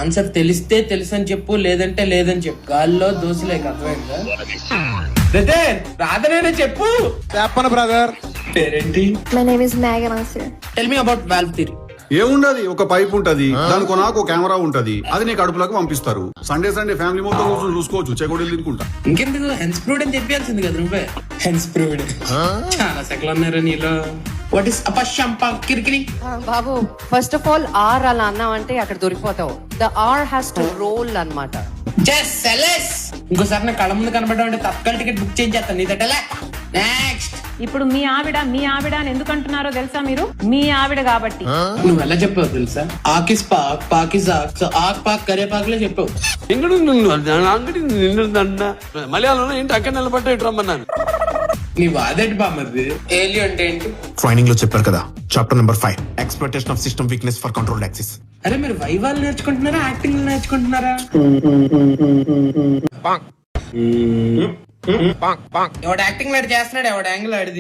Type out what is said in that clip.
Answer తెలిస్తే తెలుసు అని చెప్పు, లేదంటే లేదని చెప్పు. గాల్లో దోశలేక అర్థమైందా? రాధనేనే చెప్పు. చెప్పను బ్రదర్. పేరేంటి? My name is Megan Sir. Tell me about valve theory. ఏముండదు, ఒక పైప్ ఉంటది, దానికి నాకు కెమెరా ఉంటది, అది నీకు అడుపులకు పంపిస్తారు. సండే ఫ్యామిలీ మొత్తం కూర్చొని చూసుకోవచ్చు, చెకోడీలు తినుకుంటా. ఇంకెందుకు హెన్స్ ప్రూవ్డ్ అని చెప్పాల్సింది కదా నువ్వే. హెన్స్ ప్రూవ్డ్ చాలా సెకలు ఉన్నారు నీలో. వాట్ ఇస్ అపశంప కిరికిరి? బాబు ఫస్ట్ ఆఫ్ ఆల్ ఆర్ అలా అన్నావంటే అక్కడ దొరికిపోతావు. The R has to roll అన్నమాట. ఇంకోసారి నా కళ్ళ ముందు కనబడ్డామంటే తత్కాల టికెట్ బుక్ చేయించేస్తాను నీతోటలా. నెక్స్ట్. ఇప్పుడు మీ ఆవిడ అని ఎందుకు అంటున్నారో తెలుసా మీరు? మీ ఆవిడ కాబట్టి. నువ్వు ఎలా చెప్పావు తెలుసా? ఆకిస్ పాక్ పాకిస్ ఆక్, సో ఆక్ పాక్ కరేపాకులే చెప్పావు. మలయాళంలో ఏంటి అక్కడ నిలబడ్డ రమ్మన్నాను. నీ వాదేటి బామ్మది. ఏలి అంటే ఏంటి? ట్రైనింగ్ లో చెప్పారు కదా, chapter number 5 exploitation of system weakness for controlled access. అరే మీరు వైవాలు నేర్చుకుంటున్నారా, యాక్టింగ్ నేర్చుకుంటున్నారా? ఎవడు యాక్టింగ్ లాడి చేస్తున్నాడు, ఎవడు యాంగిల్ ఆడిది.